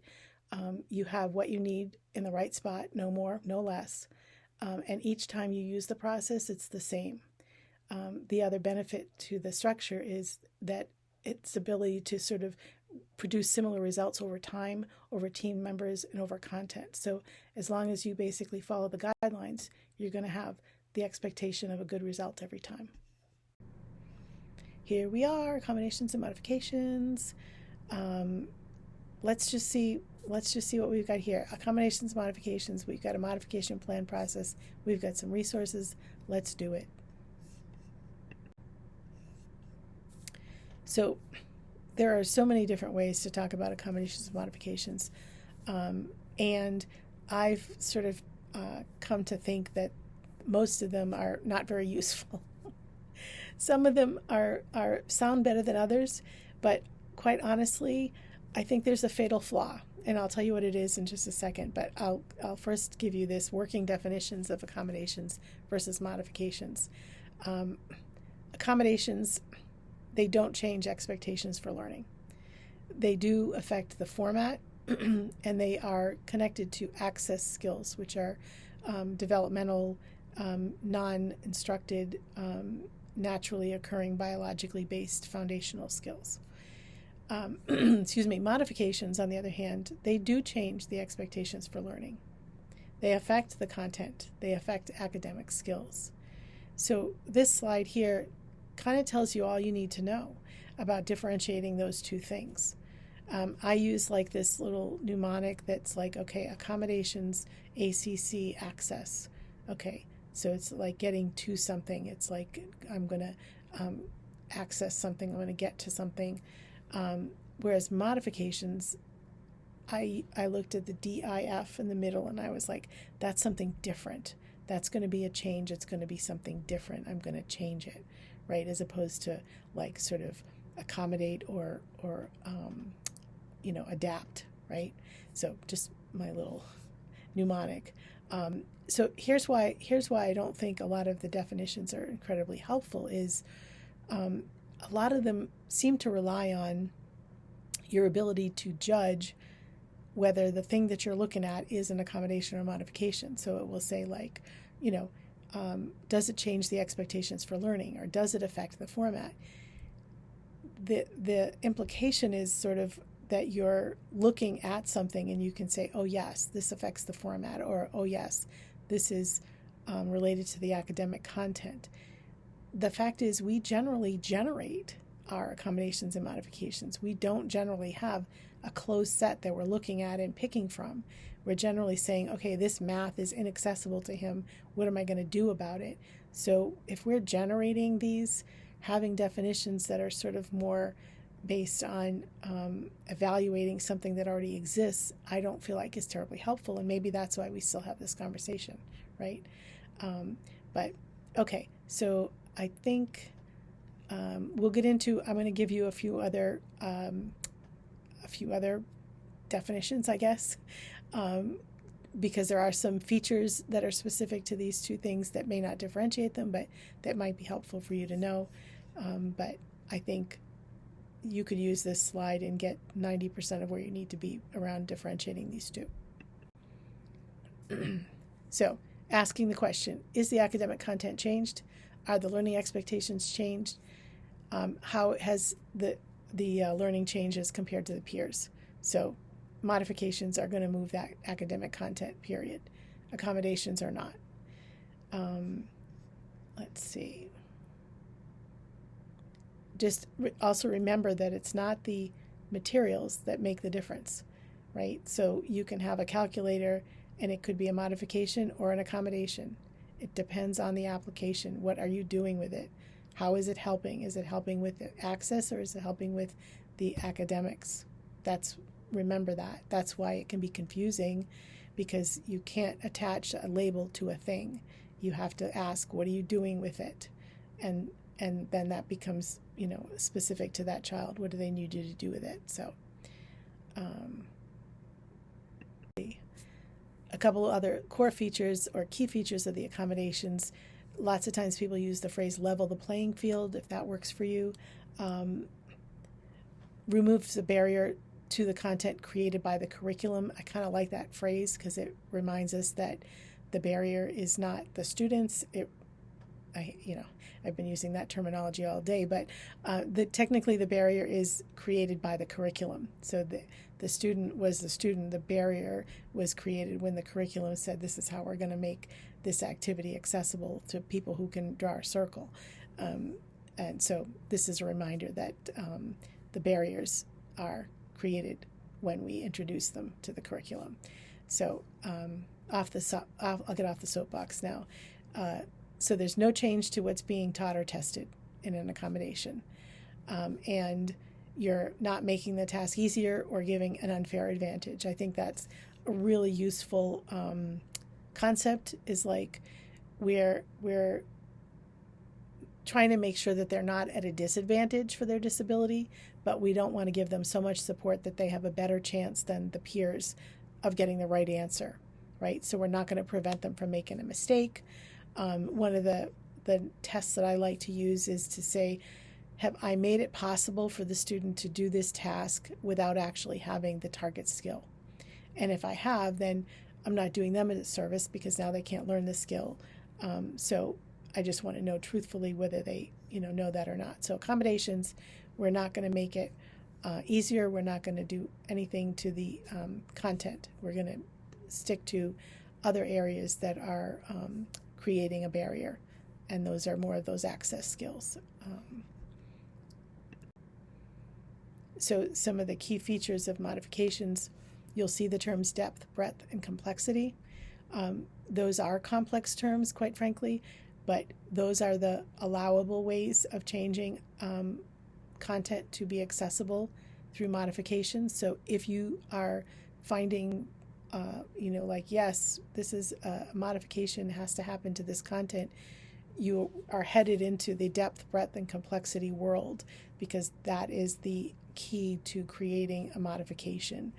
you have what you need in the right spot, no more, no less. And each time you use the process, it's the same. The other benefit to the structure is that its ability to sort of produce similar results over time, over team members, and over content. So as long as you basically follow the guidelines, you're going to have the expectation of a good result every time. Here we are, accommodations and modifications. Let's just see what we've got here. Accommodations, modifications. We've got a modification plan process. We've got some resources. Let's do it. So there are so many different ways to talk about accommodations and modifications. And I've sort of come to think that most of them are not very useful. Some of them are sound better than others, but quite honestly, I think there's a fatal flaw, and I'll tell you what it is in just a second. But I'll first give you this working definitions of accommodations versus modifications. Accommodations, they don't change expectations for learning. They do affect the format, and they are connected to access skills, which are developmental, non-instructed, naturally occurring, biologically based foundational skills. Modifications, on the other hand, they do change the expectations for learning. They affect the content. They affect academic skills. So this slide here kind of tells you all you need to know about differentiating those two things. I use like this little mnemonic that's like, okay, accommodations, ACC, access. Okay, so it's like getting to something. It's like I'm going to access something. I'm going to get to something. Whereas modifications, I looked at the DIF in the middle and I was like, that's something different. That's going to be a change. It's going to be something different. I'm going to change it, right? As opposed to like sort of accommodate or adapt, right? So just my little mnemonic. So here's why I don't think a lot of the definitions are incredibly helpful is a lot of them seem to rely on your ability to judge whether the thing that you're looking at is an accommodation or modification. So it will say like, does it change the expectations for learning, or does it affect the format? The implication is sort of that you're looking at something and you can say, oh yes, this affects the format, or oh yes, this is related to the academic content. The fact is we generally generate our accommodations and modifications. We don't generally have a closed set that we're looking at and picking from. We're generally saying, okay, this math is inaccessible to him. What am I going to do about it? So if we're generating these, having definitions that are sort of more based on evaluating something that already exists, I don't feel like is terribly helpful. And maybe that's why we still have this conversation, right? But okay, so I think we'll get into, I'm going to give you a few other definitions, I guess, because there are some features that are specific to these two things that may not differentiate them, but that might be helpful for you to know. But I think you could use this slide and get 90% of where you need to be around differentiating these two. So, asking the question, is the academic content changed? Are the learning expectations changed? How has the learning changes compared to the peers? So modifications are going to move that academic content, period. Accommodations are not. Let's see. Just also remember that it's not the materials that make the difference, right? So you can have a calculator and it could be a modification or an accommodation. It depends on the application. What are you doing with it? How is it helping? Is it helping with the access, or is it helping with the academics? Remember that. That's why it can be confusing, because you can't attach a label to a thing. You have to ask, what are you doing with it? And then that becomes, specific to that child. What do they need you to do with it? So a couple of other core features or key features of the accommodations, lots of times people use the phrase level the playing field, if that works for you. Removes the barrier to the content created by the curriculum. I kind of like that phrase because it reminds us that the barrier is not the students. I've been using that terminology all day, but technically the barrier is created by the curriculum. So the student was the student. The barrier was created when the curriculum said this is how we're going to make this activity accessible to people who can draw a circle. And so this is a reminder that the barriers are created when we introduce them to the curriculum. So I'll get off the soapbox now. So there's no change to what's being taught or tested in an accommodation. And you're not making the task easier or giving an unfair advantage. I think that's a really useful concept, is like we're trying to make sure that they're not at a disadvantage for their disability, but we don't want to give them so much support that they have a better chance than the peers of getting the right answer, right? So we're not going to prevent them from making a mistake. One of the tests that I like to use is to say, have I made it possible for the student to do this task without actually having the target skill? And if I have, then I'm not doing them a disservice because now they can't learn the skill. So I just want to know truthfully whether they know that or not. So accommodations, we're not going to make it easier. We're not going to do anything to the content. We're going to stick to other areas that are creating a barrier, and those are more of those access skills. So some of the key features of modifications, you'll see the terms depth, breadth, and complexity. Those are complex terms, quite frankly, but those are the allowable ways of changing content to be accessible through modifications. So if you are finding yes, this is a modification has to happen to this content, you are headed into the depth, breadth, and complexity world, because that is the key to creating a modification.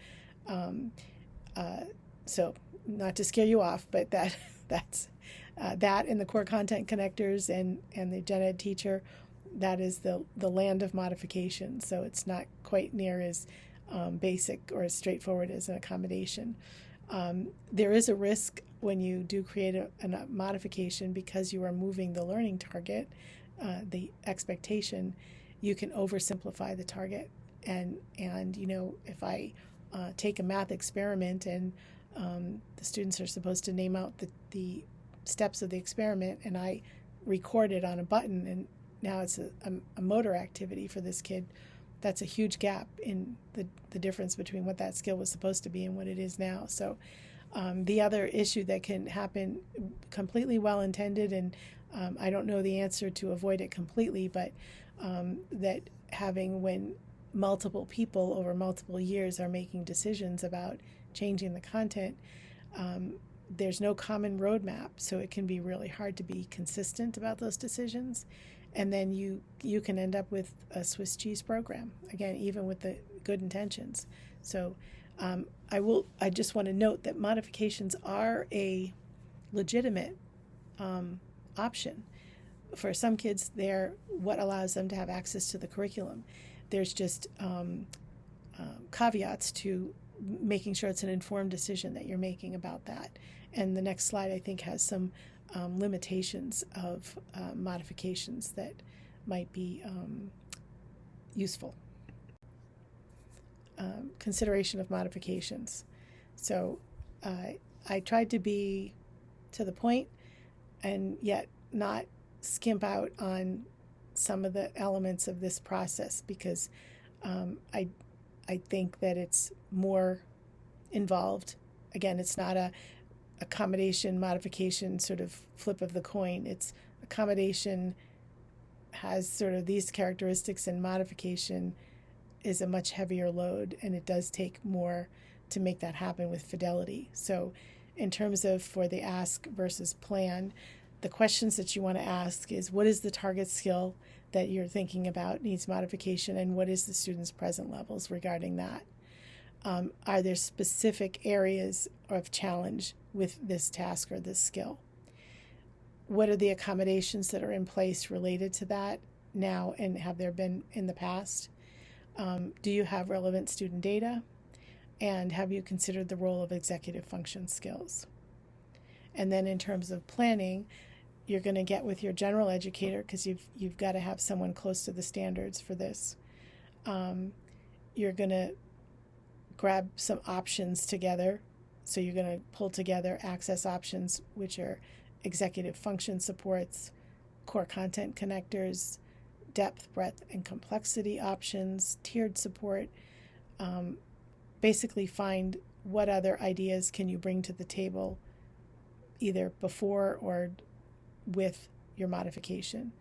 So not to scare you off, but that's that and the core content connectors and the gen ed teacher, that is the land of modification. So it's not quite near as basic or as straightforward as an accommodation. There is a risk when you do create a modification, because you are moving the learning target, the expectation. You can oversimplify the target, and if I take a math experiment and the students are supposed to name out the steps of the experiment, and I record it on a button, and now it's a motor activity for this kid. That's a huge gap in the difference between what that skill was supposed to be and what it is now. So the other issue that can happen, completely well-intended, and I don't know the answer to avoid it completely, but that when multiple people over multiple years are making decisions about changing the content, there's no common roadmap, so it can be really hard to be consistent about those decisions. And then you can end up with a Swiss cheese program, again, even with the good intentions. So I just want to note that modifications are a legitimate option. For some kids, they're what allows them to have access to the curriculum. There's just caveats to making sure it's an informed decision that you're making about that. And the next slide, I think, has some limitations of modifications that might be useful. Consideration of modifications. So I tried to be to the point and yet not skimp out on some of the elements of this process, because I think that it's more involved. Again, it's not a accommodation modification sort of flip of the coin. It's accommodation has sort of these characteristics, and modification is a much heavier load, and it does take more to make that happen with fidelity. So in terms of for the ask versus plan, the questions that you want to ask is, what is the target skill that you're thinking about needs modification, and what is the student's present levels regarding that? Are there specific areas of challenge with this task or this skill? what are the accommodations that are in place related to that now, and have there been in the past? Do you have relevant student data? And have you considered the role of executive function skills? And then in terms of planning, you're going to get with your general educator, because you've got to have someone close to the standards for this. You're going to grab some options together. So you're going to pull together access options, which are executive function supports, core content connectors, depth, breadth, and complexity options, tiered support. Basically find what other ideas can you bring to the table, either before or with your modification.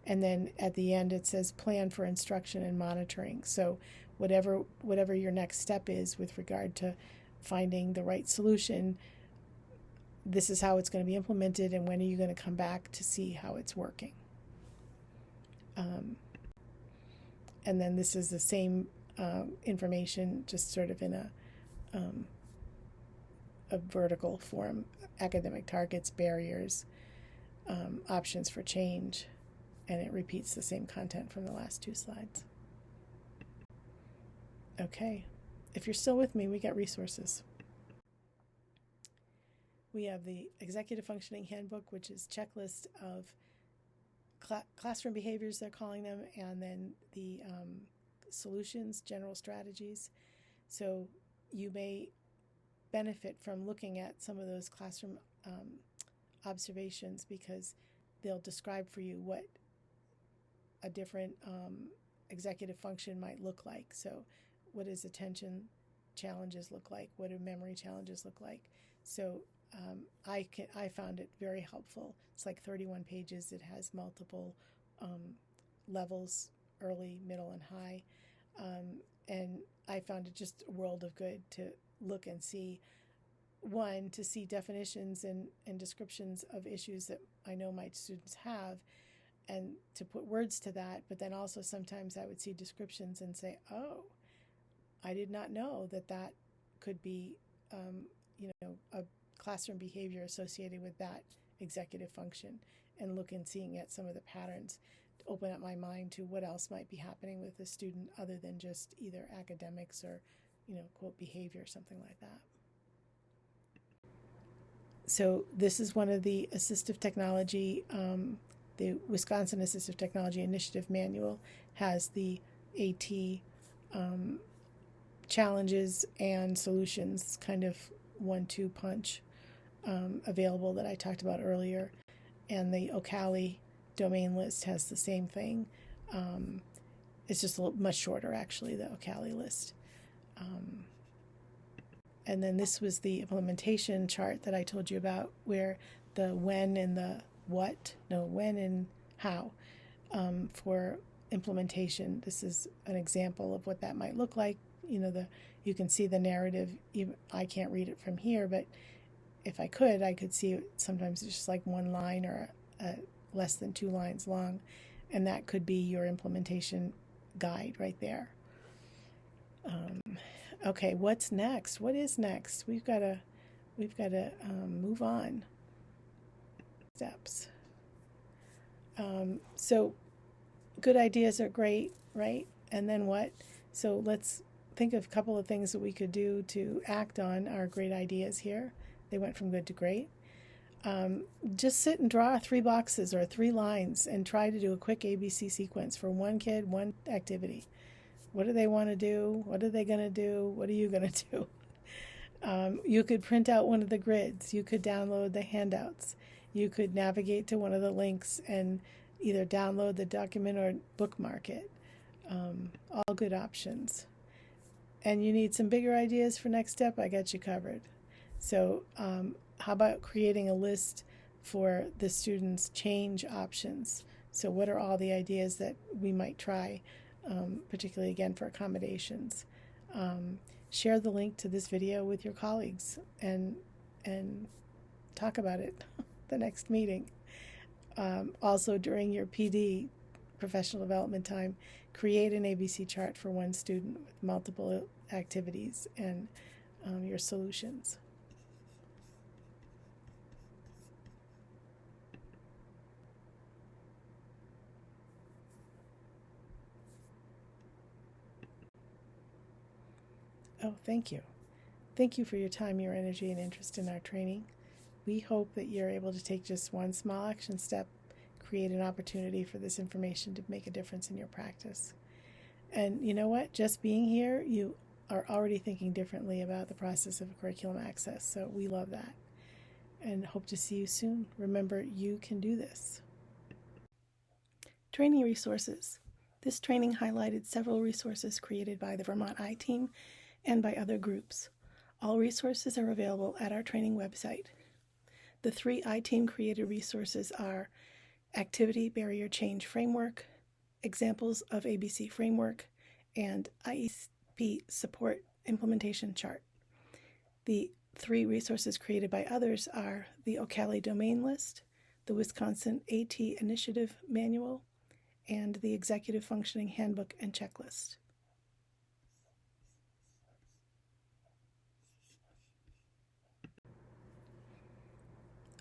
And then at the end it says plan for instruction and monitoring. So whatever your next step is with regard to finding the right solution, this is how it's going to be implemented, and when are you going to come back to see how it's working. And then this is the same information, just sort of in a vertical form: academic targets, barriers, options for change, and it repeats the same content from the last two slides. Okay, if you're still with me, we got resources. We have the Executive Functioning Handbook, which is checklist of classroom behaviors, they're calling them, and then the solutions, general strategies. So you may benefit from looking at some of those classroom observations, because they'll describe for you what a different executive function might look like. So what does attention challenges look like? What do memory challenges look like? So I found it very helpful. It's like 31 pages. It has multiple levels: early, middle, and high. And I found it just a world of good to look and see, one, to see definitions and descriptions of issues that I know my students have, and to put words to that. But then also sometimes I would see descriptions and say, oh, I did not know that could be a classroom behavior associated with that executive function, and look and seeing at some of the patterns to open up my mind to what else might be happening with the student other than just either academics or, quote, behavior, something like that. So this is one of the assistive technology, the Wisconsin Assistive Technology Initiative Manual has the AT challenges and solutions, kind of 1-2 punch, available, that I talked about earlier. And the Ocali domain list has the same thing. It's just much shorter, actually, the Ocali list. And then this was the implementation chart that I told you about, where the when and the when and how for implementation. This is an example of what that might look like. You can see the narrative. I can't read it from here, but if I could see it. Sometimes it's just like one line or less than 2 lines long, and that could be your implementation guide right there. Okay, what's next? What is next? We've got to move on. Steps. So good ideas are great, right? And then what? So let's think of a couple of things that we could do to act on our great ideas here. They went from good to great. Just sit and draw 3 boxes or 3 lines and try to do a quick ABC sequence for one kid, one activity. What do they want to do? What are they going to do? What are you going to do? You could print out one of the grids. You could download the handouts. You could navigate to one of the links and either download the document or bookmark it. All good options. And you need some bigger ideas for next step? I got you covered. So how about creating a list for the students' change options? So what are all the ideas that we might try, particularly, again, for accommodations? Share the link to this video with your colleagues and talk about it the next meeting. Also, during your PD, professional development time, create an ABC chart for one student with multiple activities and your solutions. Oh, thank you. Thank you for your time, your energy, and interest in our training. We hope that you're able to take just one small action step, create an opportunity for this information to make a difference in your practice. And you know what? Just being here, you are already thinking differently about the process of curriculum access. So we love that and hope to see you soon. Remember, you can do this. Training resources. This training highlighted several resources created by the Vermont I-Team and by other groups. All resources are available at our training website. The 3 I-Team created resources are Activity Barrier Change Framework, Examples of ABC Framework, and IEP Support Implementation Chart. The 3 resources created by others are the Ocala Domain List, the Wisconsin AT Initiative Manual, and the Executive Functioning Handbook and Checklist.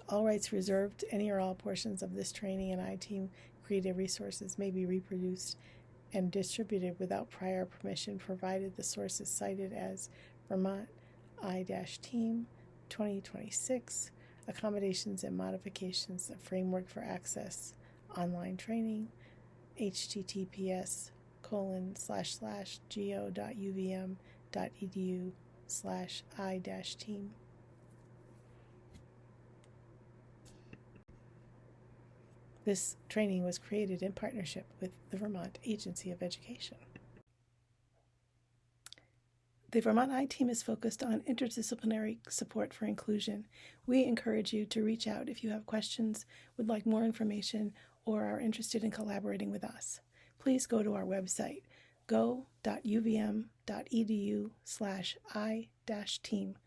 All rights reserved. Any or all portions of this training and I-Team created resources may be reproduced and distributed without prior permission, provided the source is cited as Vermont I-Team 2026, Accommodations and Modifications, a Framework for Access, Online Training, https://go.uvm.edu/I-team. This training was created in partnership with the Vermont Agency of Education. The Vermont I-Team is focused on interdisciplinary support for inclusion. We encourage you to reach out if you have questions, would like more information, or are interested in collaborating with us. Please go to our website, go.uvm.edu/I-team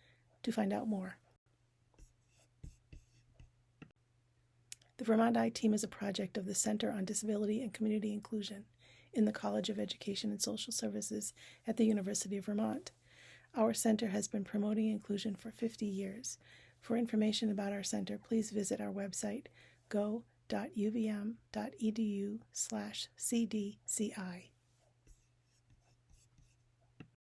to find out more. The Vermont I-Team is a project of the Center on Disability and Community Inclusion in the College of Education and Social Services at the University of Vermont. Our center has been promoting inclusion for 50 years. For information about our center, please visit our website, go.uvm.edu/cdci.